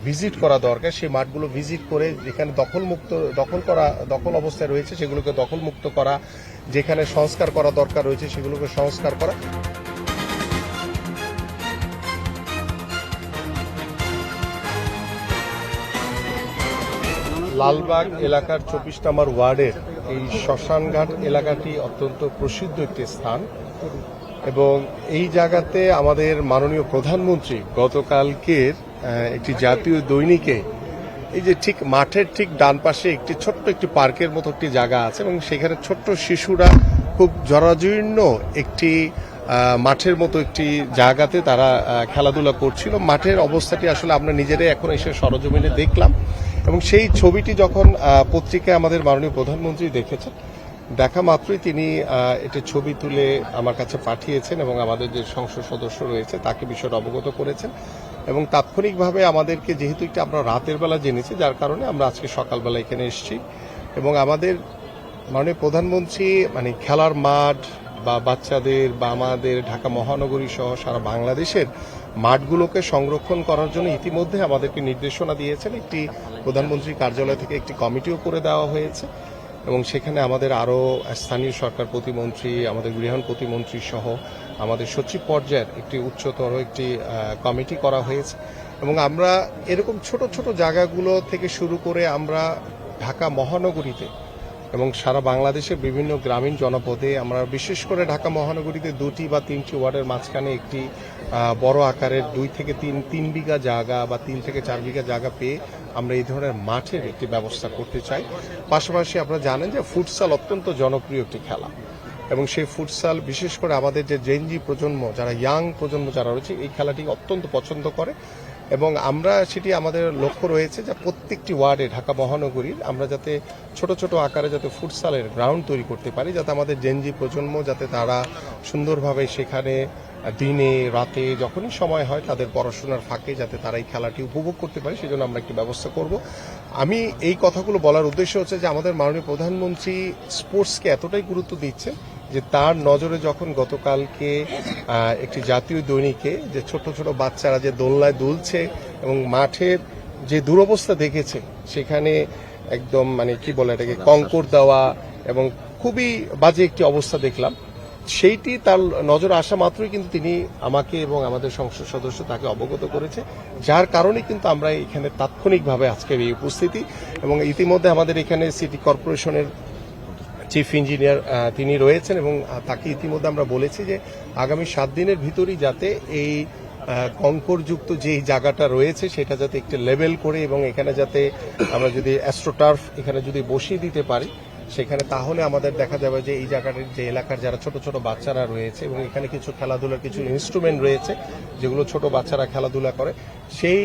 Visit করা দরকার। সেই মাঠগুলো ভিজিট করে যেখানে দখল অবস্থায় রয়েছে সেগুলোকে দখলমুক্ত করা, যেখানে সংস্কার করা দরকার রয়েছে সেগুলোকে সংস্কার করা। লালবাগ এলাকার 24 নম্বর ওয়ার্ডের এই শ্মশানঘাট এলাকাটি অত্যন্ত প্রসিদ্ধ একটি স্থান এবং এই জায়গাতে আমাদের মাননীয় প্রধানমন্ত্রী গতকালকের একটি জাতীয় দৈনিকে এই যে ঠিক মাঠের ঠিক ডান পাশে একটি ছোট্ট একটি পার্কের মতো একটি জায়গা আছে এবং সেখানে ছোট্ট শিশুরা খুব জরাজীর্ণ একটি মাঠের মতো একটি জায়গাতে তারা খেলাধুলা করছিল। মাঠের অবস্থাটি আসলে আমরা নিজেরাই এখন এসে সরজমিনে দেখলাম এবং সেই ছবিটি যখন পত্রিকায় আমাদের মাননীয় প্রধানমন্ত্রী দেখেছেন, দেখা মাত্রই তিনি এটা ছবি তুলে আমার কাছে পাঠিয়েছেন এবং আমাদের যে সংসদ সদস্য রয়েছে তাকে বিষয়টা অবগত করেছেন এবং তাৎক্ষণিকভাবে আমাদেরকে যেহেতু একটু আমরা রাতের বেলা জেনেছি, যার কারণে আমরা আজকে সকালবেলা এখানে এসেছি এবং আমাদের মাননীয় প্রধানমন্ত্রী মানে খেলার মাঠ বা বাচ্চাদের বা আমাদের ঢাকা মহানগরী সহ সারা বাংলাদেশের মাঠগুলোকে সংরক্ষণ করার জন্য ইতিমধ্যে আমাদেরকে নির্দেশনা দিয়েছেন। একটি প্রধানমন্ত্রীর কার্যালয় থেকে একটি কমিটিও করে দেওয়া হয়েছে এবং সেখানে আমাদের আরও স্থানীয় সরকার প্রতিমন্ত্রী, আমাদের গৃহায়ণ প্রতিমন্ত্রী সহ আমাদের সচিব পর্যায়ের একটি উচ্চতর একটি কমিটি করা হয়েছে এবং আমরা এরকম ছোট ছোট জায়গাগুলো থেকে শুরু করে আমরা ঢাকা মহানগরীতে এবং সারা বাংলাদেশের বিভিন্ন গ্রামীণ জনপদে আমরা বিশেষ করে ঢাকা মহানগরীতে 2টি বা 3টি ওয়ার্ডের মাঝখানে একটি বড় আকারের 2 থেকে 3 বিঘা জায়গা বা 3 থেকে 4 বিঘা জায়গা পেয়ে আমরা এই ধরনের মাঠের একটি ব্যবস্থা করতে চাই। পাশাপাশি আপনারা জানেন যে ফুটসাল অত্যন্ত জনপ্রিয় একটি খেলা এবং সেই ফুটসাল বিশেষ করে আমাদের যে জেনজি প্রজন্ম, যারা ইয়াং প্রজন্ম যারা রয়েছে, এই খেলাটি অত্যন্ত পছন্দ করে এবং আমরা সেটি আমাদের লক্ষ্য রয়েছে যে প্রত্যেকটি ওয়ার্ডে ঢাকা মহানগরীর আমরা যাতে ছোট ছোট আকারে যাতে ফুটসালের গ্রাউন্ড তৈরি করতে পারি, যাতে আমাদের জেনজি প্রজন্ম যাতে তারা সুন্দরভাবে সেখানে দিনে রাতে যখনই সময় হয় তাদের পড়াশোনার ফাঁকে যাতে তারা এই খেলাটি উপভোগ করতে পারে, সেজন্য আমরা একটি ব্যবস্থা করব। আমি এই কথাগুলো বলার উদ্দেশ্য হচ্ছে যে আমাদের মাননীয় প্রধানমন্ত্রী স্পোর্টসকে এতটাই গুরুত্ব দিচ্ছেন যে তার নজরে যখন গতকালকে একটি জাতীয় দৈনিকে যে ছোট ছোট বাচ্চারা যে দোলনায় দুলছে এবং মাঠের যে দুরবস্থা দেখেছে, সেখানে একদম মানে কি বলে এটাকে কঙ্কর দেওয়া এবং খুবই বাজে একটি অবস্থা দেখলাম, সেইটি তার নজরে আসা মাত্রই কিন্তু তিনি আমাকে এবং আমাদের সংসদ সদস্য তাকে অবগত করেছে, যার কারণে কিন্তু আমরা এখানে তাৎক্ষণিকভাবে আজকের এই উপস্থিতি এবং ইতিমধ্যে আমাদের এখানে সিটি কর্পোরেশনের চিফ ইঞ্জিনিয়ার তিনি রয়েছেন এবং তাকে ইতিমধ্যে আমরা বলেছি যে আগামী 7 দিনের ভিতরই যাতে এই কঙ্করযুক্ত যে জায়গাটা রয়েছে সেটা যাতে একটু লেভেল করে এবং এখানে যাতে আমরা যদি অ্যাস্ট্রোটার্ফ এখানে যদি বসিয়ে দিতে পারি সেখানে, তাহলে আমাদের দেখা যাবে যে এই জায়গার যে এলাকার যারা ছোট ছোট বাচ্চারা রয়েছে এবং এখানে কিছু খেলাধুলার কিছু ইনস্ট্রুমেন্ট রয়েছে যেগুলো ছোট বাচ্চারা খেলাধুলা করে, সেই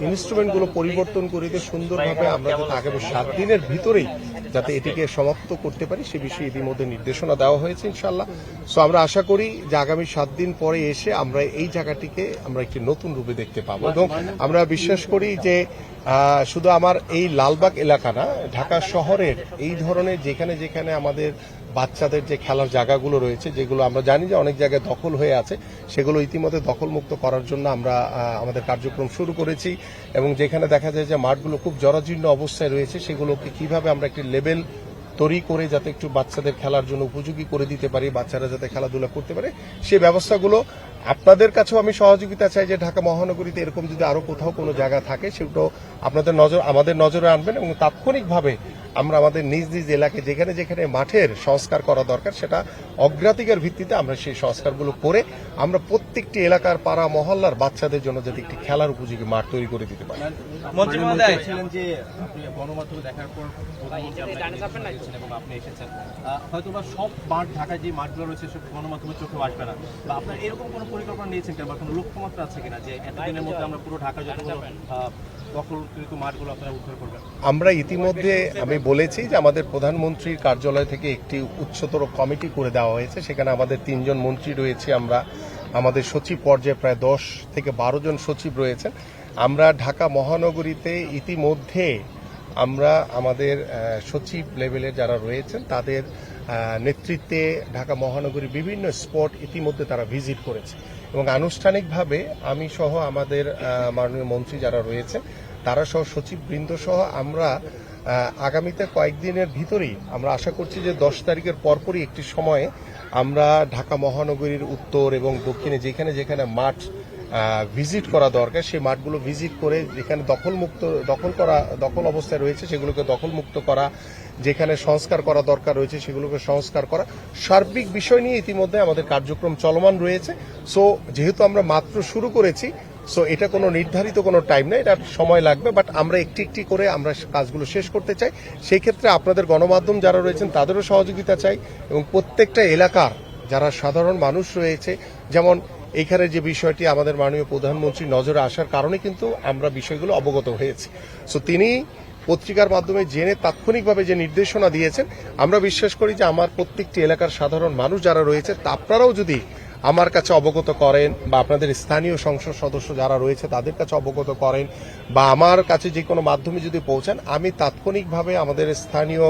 ইনস্ট্রুমেন্টগুলো পরিবর্তন করে দিয়ে সুন্দরভাবে আমরা যাতে আগামী 7 দিনের ভিতরেই যাতে এটিকে সমাপ্ত করতে পারি সে বিষয়ে ইতিমধ্যে নির্দেশনা দেওয়া হয়েছে ইনশাআল্লাহ। সো আমরা আশা করি যে আগামী 7 দিন পরে এসে আমরা এই জায়গাটিকে আমরা একটি নতুন রূপে দেখতে পাবো এবং আমরা বিশ্বাস করি যে শুধু আমার এই লালবাগ এলাকা না, ঢাকা শহরের এই ধরনের যেখানে যেখানে আমাদের বাচ্চাদের যে খেলার জায়গাগুলো রয়েছে, যেগুলো আমরা জানি যে অনেক জায়গায় দখল হয়ে আছে, সেগুলো ইতিমধ্যে দখলমুক্ত করার জন্য আমরা আমাদের কার্যক্রম শুরু করেছি এবং যেখানে দেখা যায় যে মাঠগুলো খুব জরাজীর্ণ অবস্থায় রয়েছে সেগুলোকে কিভাবে আমরা একটি লেভেল তৈরি করে যাতে একটু বাচ্চাদের খেলার জন্য উপযোগী করে দিতে পারি, বাচ্চারা যাতে খেলাধুলা করতে পারে, সেই ব্যবস্থাগুলো আপনাদের কাছেও আমি সহযোগিতা চাই যে ঢাকা মহানগরীতে এরকম যদি আরো কোথাও কোনো জায়গা থাকে সেগুলো আপনাদের আমাদের নজরে আনবেন এবং তাৎক্ষণিকভাবে আমরা আমাদের নিজ নিজ এলাকায় যেখানে যেখানে মাঠের সংস্কার করা দরকার সেটা অগ্রাধিকার ভিত্তিতে আমরা সেই সংস্কারগুলো করে আমরা প্রত্যেকটি এলাকার পাড়া মহল্লার বাচ্চাদের জন্য যাতে একটি খেলার উপযোগী মাঠ তৈরি করে দিতে পারি। মন্ত্রী মহোদয় ছিলেন যে আপনি গণমাধ্যমে দেখার পর আপনি এসেছেন, হয়তোবা সব মাঠ ঢাকায় যে মাঠগুলো রয়েছে সব গণমাধ্যমে চোখে আসবে না, বা আপনার এরকম কোনো পরিকল্পনা নিয়েছেন কিনা বা কোনো লক্ষ্যমাত্রা আছে কিনা যে এতদিনের মধ্যে আমরা পুরো ঢাকা যতগুলো দখলকৃত মাঠগুলো আপনারা উদ্ধার করবেন? আমরা ইতিমধ্যে আমি বলেছি যে আমাদের প্রধানমন্ত্রীর কার্যালয় থেকে একটি উচ্চতর কমিটি করে দেওয়া হয়েছে, সেখানে আমাদের 3 জন মন্ত্রী রয়েছে, আমরা আমাদের সচিব পর্যায়ে প্রায় 10 থেকে 12 জন সচিব রয়েছেন। আমরা ঢাকা মহানগরীতে ইতিমধ্যে আমরা আমাদের সচিব লেভেলের যারা রয়েছেন তাদের নেতৃত্বে ঢাকা মহানগরীর বিভিন্ন স্পট ইতিমধ্যে তারা ভিজিট করেছে এবং আনুষ্ঠানিকভাবে আমি সহ আমাদের মাননীয় মন্ত্রী যারা রয়েছে তারা সহ সচিববৃন্দ সহ আমরা আগামীতে কয়েকদিনের ভিতরেই আমরা আশা করছি যে 10 তারিখের পরপরই একটি সময়ে আমরা ঢাকা মহানগরীর উত্তর এবং দক্ষিণে যেখানে যেখানে মাঠ ভিজিট করা দরকার সেই মাঠগুলো ভিজিট করে যেখানে দখল অবস্থায় রয়েছে সেগুলোকে দখলমুক্ত করা, যেখানে সংস্কার করা দরকার রয়েছে সেগুলোকে সংস্কার করা, সার্বিক বিষয় নিয়ে ইতিমধ্যে আমাদের কার্যক্রম চলমান রয়েছে। সো যেহেতু আমরা মাত্র শুরু করেছি, সো এটা কোনো নির্ধারিত কোনো টাইম নেই, এটা সময় লাগবে, বাট আমরা একটি একটি করে আমরা কাজগুলো শেষ করতে চাই। সেই ক্ষেত্রে আপনাদের গণমাধ্যম যারা রয়েছেন তাদেরও সহযোগিতা চাই এবং প্রত্যেকটা এলাকার যারা সাধারণ মানুষ রয়েছে, যেমন এইখানে যে বিষয়টি আমাদের মাননীয় প্রধানমন্ত্রী নজরে আসার কারণে কিন্তু আমরা বিষয়গুলো অবগত হয়েছি। সো তিনি পত্রিকার মাধ্যমে জেনে তাৎক্ষণিকভাবে যে নির্দেশনা দিয়েছেন, আমরা বিশ্বাস করি যে আমার প্রত্যেকটি এলাকার সাধারণ মানুষ যারা রয়েছে আপনারাও যদি আমার কাছে অবগত করেন বা আপনাদের স্থানীয় সংসদ সদস্য যারা রয়েছে তাদের কাছে অবগত করেন বা আমার কাছে যে কোনো মাধ্যমে যদি পৌঁছান, আমি তাৎক্ষণিকভাবে আমাদের স্থানীয়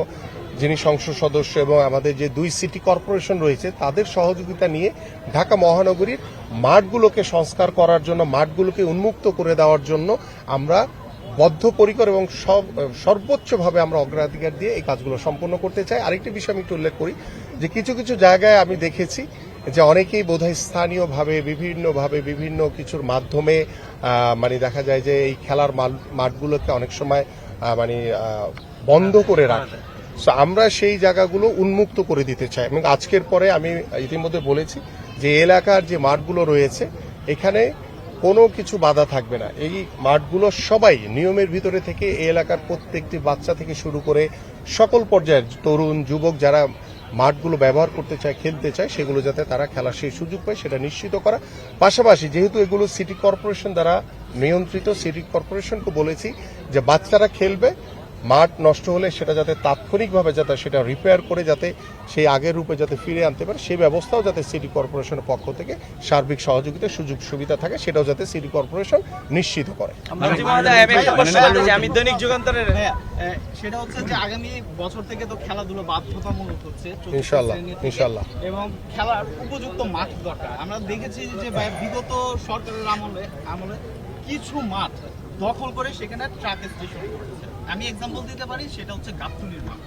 যিনি সংসদ সদস্য এবং আমাদের যে 2 সিটি কর্পোরেশন রয়েছে তাদের সহযোগিতা নিয়ে ঢাকা মহানগরীর মাঠগুলোকে সংস্কার করার জন্য, মাঠগুলোকে উন্মুক্ত করে দেওয়ার জন্য আমরা বদ্ধপরিকর এবং সর্বোচ্চভাবে আমরা অগ্রাধিকার দিয়ে এই কাজগুলো সম্পন্ন করতে চাই। আরেকটি বিষয় আমি একটু উল্লেখ করি যে কিছু কিছু জায়গায় আমি দেখেছি যে অনেকেই বোধহয় স্থানীয়ভাবে বিভিন্ন কিছুর মাধ্যমে মানে দেখা যায় যে এই খেলার মাঠগুলোকে অনেক সময় বন্ধ করে রাখে। সো আমরা সেই জায়গাগুলো উন্মুক্ত করে দিতে চাই এবং আজকের পরে আমি ইতিমধ্যে বলেছি যে এলাকার যে মাঠগুলো রয়েছে এখানে কোনো কিছু বাধা থাকবে না। এই মাঠগুলো সবাই নিয়মের ভিতরে থেকে এই এলাকার প্রত্যেকটি বাচ্চা থেকে শুরু করে সকল পর্যায়ের তরুণ যুবক যারা মাঠগুলো ব্যবহার করতে চায়, খেলতে চায়, সেগুলো যাতে তারা খেলার সেই সুযোগ পায় সেটা নিশ্চিত করা। পাশাপাশি যেহেতু এগুলো সিটি কর্পোরেশন দ্বারা নিয়ন্ত্রিত, সিটি কর্পোরেশনকে বলেছি যে বাচ্চারা খেলবে, মাঠ নষ্ট হলে সেটা যাতে তাৎক্ষণিকভাবে যাতে সেটা রিপেয়ার করে যাতে সেই আগের রূপে যাতে ফিরে আনতে পারে সেই ব্যবস্থাও যাতে সিটি কর্পোরেশনের পক্ষ থেকে সার্বিক সহযোগিতা সুযোগ সুবিধা থাকে সেটাও যাতে সিটি কর্পোরেশন নিশ্চিত করে। আমি দৈনিক যুগান্তরের সেটা হচ্ছে যে আগামী বছর থেকে তো খেলাধুলা বাধ্যতামূলক হচ্ছে ইনশাআল্লাহ এবং খেলার উপযুক্ত মাঠ দরকার। আমরা দেখেছি যে বিগত সরকারের আমলে কিছু মাঠ দখল করে সেখানে ট্রাক স্টেশন করেছে। আমি এক্সাম্পল দিতে পারি, সেটা হচ্ছে গাবতলীর মাঠ।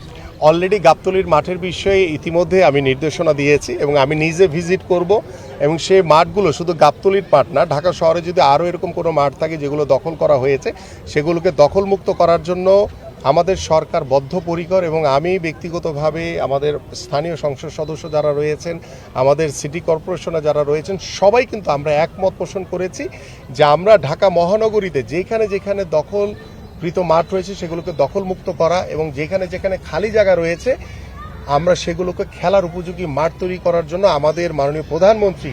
অলরেডি গাবতলীর মাঠের বিষয়ে ইতিমধ্যে আমি নির্দেশনা দিয়েছি এবং আমি নিজে ভিজিট করব এবং সেই মাঠগুলো শুধু গাবতলীর মাঠ না, ঢাকা শহরে যদি আরও এরকম কোনো মাঠ থাকে যেগুলো দখল করা হয়েছে সেগুলোকে দখলমুক্ত করার জন্য আমাদের সরকার বদ্ধপরিকর এবং আমি ব্যক্তিগতভাবে আমাদের স্থানীয় সংসদ সদস্য যারা রয়েছেন, আমাদের সিটি কর্পোরেশনে যারা রয়েছেন সবাই কিন্তু আমরা একমত পোষণ করেছি যে আমরা ঢাকা মহানগরীতে যেখানে যেখানে দখলকৃত মাঠ রয়েছে সেগুলোকে দখলমুক্ত করা এবং যেখানে যেখানে খালি জায়গা রয়েছে আমরা সেগুলোকে খেলার উপযোগী মাঠ তৈরি করার জন্য আমাদের মাননীয় প্রধানমন্ত্রী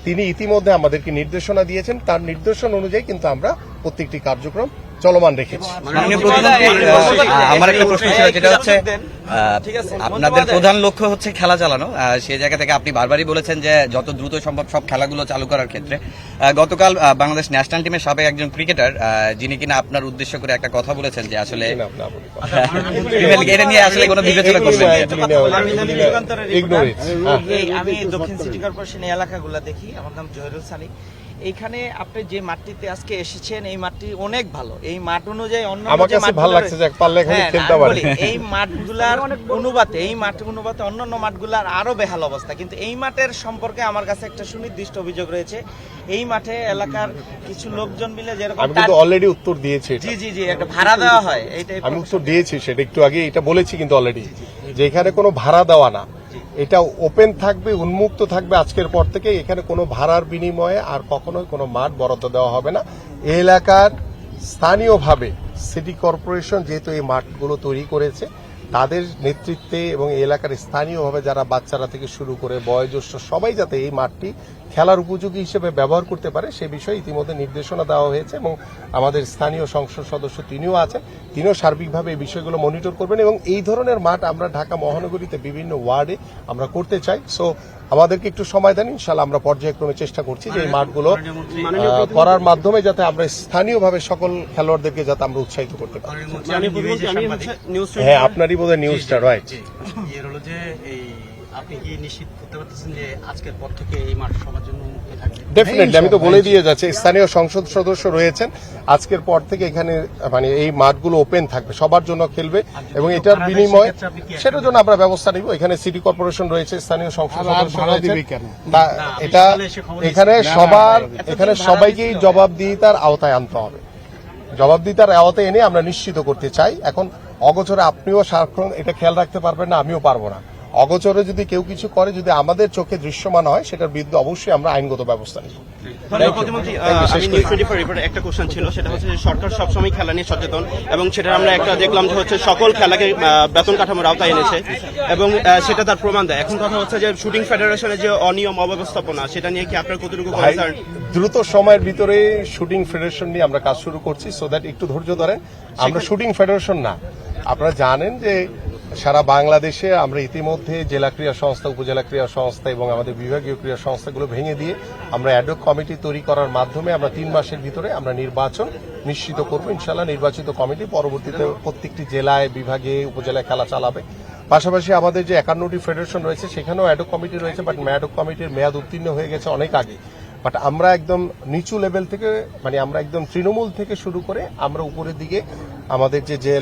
তিনি ইতিমধ্যে আমাদেরকে নির্দেশনা দিয়েছেন। তার নির্দেশনা অনুযায়ী কিন্তু আমরা প্রত্যেকটি কার্যক্রম চলমান রেখেছি। আমার একটা প্রশ্ন ছিল, যেটা হচ্ছে আপনাদের প্রধান লক্ষ্য হচ্ছে খেলা চালানো, সেই জায়গা থেকে আপনি বারবারই বলেছেন যে যত দ্রুত সম্ভব সব খেলাগুলো চালু করার ক্ষেত্রে গতকাল বাংলাদেশ ন্যাশনাল টিমের সাবেক একজন ক্রিকেটার যিনি কিনা আপনার উদ্দেশ্য করে একটা কথা বলেছেন যে আসলে এটা নিয়ে আসলে কোনো বিবেচনা করবেন। আমি দক্ষিণ সিটি কর্পোরেশন এলাকাগুলো দেখি, আমার নাম জহিরুল সানি। এইখানে আপনি যে মাঠটিতে আজকে এসেছেন এই মাঠটি অনেক ভালো। এই মাঠ অনুযায়ী অন্য এই মাঠগুলার অনুপাতে অন্যান্য মাঠগুলার আরো বেহাল অবস্থা, কিন্তু এই মাঠের সম্পর্কে আমার কাছে একটা সুনির্দিষ্ট অভিযোগ রয়েছে। এই মাঠে এলাকার কিছু লোকজন মিলে যেরকম অলরেডি উত্তর দিয়েছে, জি একটা ভাড়া দেওয়া হয়, এইটাই আমি উত্তর দিয়েছি, সেটা একটু আগে এটা বলেছি কিন্তু অলরেডি যে এখানে কোনো ভাড়া দেওয়া না, এটা ওপেন থাকবে, উন্মুক্ত থাকবে আজকের পর থেকে। এখানে কোনো ভাড়ার বিনিময়ে আর কখনোই কোনো মাঠ বরাদ্দ দেওয়া হবে না। এই এলাকার স্থানীয়ভাবে সিটি কর্পোরেশন যেহেতু এই মাঠগুলো তৈরি করেছে তাদের নেতৃত্বে এবং এই এলাকার স্থানীয়ভাবে যারা বাচ্চারা থেকে শুরু করে বয়োজ্যেষ্ঠ সবাই যাতে এই মাঠটি খেলার উপযোগী হিসেবে ব্যবহার করতে পারে সে বিষয়ে ইতিমধ্যে নির্দেশনা দেওয়া হয়েছে এবং আমাদের স্থানীয় সংসদ সদস্য তিনিও আছেন, তিনিও সার্বিকভাবে এই বিষয়গুলো মনিটর করবেন এবং এই ধরনের মাঠ আমরা ঢাকা মহানগরীতে বিভিন্ন ওয়ার্ডে আমরা করতে চাই। সো আমাদেরকে একটু সময় দেন, ইনশাআল্লাহ আমরা পর্যায়ক্রমে চেষ্টা করছি যে এই মাঠগুলো করার মাধ্যমে যাতে আমরা স্থানীয়ভাবে সকল খেলোয়াড়দেরকে যাতে আমরা উৎসাহিত করতে পারি। হ্যাঁ, আপনারই বোধহয় নিউজটা রাইট। আপনি কি নিশ্চিত করতে পারতেছেন যে আজকের পর থেকে এই মাঠ সবার জন্য উন্মুক্ত থাকবে? ডেফিনেটলি আমি তো বলে দিয়ে যাচ্ছি, স্থানীয় সংসদ সদস্য রয়েছেন, আজকের পর থেকে এখানে মানে এই মাঠগুলো ওপেন থাকবে, সবার জন্য খেলবে এবং এটার বিনিময়ে সেটার জন্য আমরা ব্যবস্থা নিব। এখানে সিটি কর্পোরেশন রয়েছে, স্থানীয় সংসদ সদস্য রয়েছে, এটা এখানে সবাইকেই জবাবদিহিতার আওতায় আনতে হবে। জবাবদিহিতার আওতায় এনে আমরা নিশ্চিত করতে চাই। এখন অগোচরে আপনিও সারাক্ষণ এটা খেয়াল রাখতে পারবেন না, আমিও পারবো না। অগোচরে যদি কেউ কিছু করে, যদি আমাদের চোখে দৃশ্যমান হয়, সেটার বিরুদ্ধে অবশ্যই আমরা আইনগত ব্যবস্থা নিব। প্রতিমন্ত্রী, আমি নিউজ 24 রিপোর্টে একটা কোশ্চেন ছিল, সেটা হচ্ছে যে সরকার সবসময় খেলা নিয়ে সচেতন এবং সেটা আমরা একটা দেখলাম যে হচ্ছে সকল খেলাকে বেতন কাঠামোর আওতায় এনেছে এবং সেটা তার প্রমাণ দেয়। এখন কথা হচ্ছে যে শুটিং ফেডারেশনের যে অনিয়ম অব্যবস্থাপনা, সেটা নিয়ে কি আপনার কতটুকু ভাই, কনসার্ন? দ্রুত সময়ের ভিতরে শুটিং ফেডারেশন নিয়ে আমরা কাজ শুরু করছি, সো দ্যাট একটু ধৈর্য ধরেন। আমরা শুটিং ফেডারেশন না, আপনারা জানেন যে সারা বাংলাদেশে আমরা ইতিমধ্যে জেলা ক্রীড়া সংস্থা, উপজেলা ক্রীড়া সংস্থা এবং আমাদের বিভাগীয় ক্রীড়া সংস্থাগুলো ভেঙে দিয়ে আমরা অ্যাডহক কমিটি তৈরি করার মাধ্যমে আমরা 3 মাসের ভিতরে আমরা নির্বাচন নিশ্চিত করব। ইনশাআল্লাহ নির্বাচিত কমিটি পরবর্তীতে প্রত্যেকটি জেলায়, বিভাগে, উপজেলায় খেলা চালাবে। পাশাপাশি আমাদের যে 51টি ফেডারেশন রয়েছে সেখানেও অ্যাডহক কমিটি রয়েছে, বাট অ্যাডহক কমিটির মেয়াদ উত্তীর্ণ হয়ে গেছে অনেক আগে। বাট আমরা একদম নিচু লেভেল থেকে, মানে আমরা একদম তৃণমূল থেকে শুরু করে আমরা উপরের দিকে আমাদের যে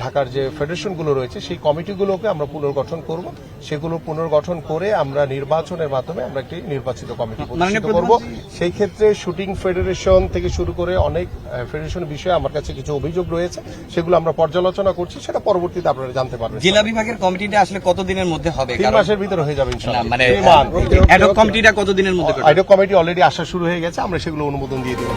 ঢাকার যে ফেডারেশনগুলো রয়েছে সেই কমিটিগুলোকে আমরা পুনর্গঠন করব। সেগুলো পুনর্গঠন করে আমরা নির্বাচনের মাধ্যমে আমরা একটি নির্বাচিত কমিটি প্রতিষ্ঠিত করব। সেই ক্ষেত্রে শুটিং ফেডারেশন থেকে শুরু করে অনেক ফেডারেশন বিষয়ে আমার কাছে কিছু অভিযোগ রয়েছে, সেগুলো আমরা পর্যালোচনা করছি, সেটা পরবর্তীতে আপনারা জানতে পারবেন। জেলা বিভাগের কমিটিটা আসলে কতদিনের মধ্যে হবে? 3 মাসের ভিতরে হয়ে যাবে ইনশাআল্লাহ। মানে অ্যাডহক কমিটিটা কতদিনের মধ্যে? অ্যাডহক কমিটি অলরেডি আসা শুরু হয়ে গেছে, আমরা সেগুলো অনুমোদন দিয়ে দেবো।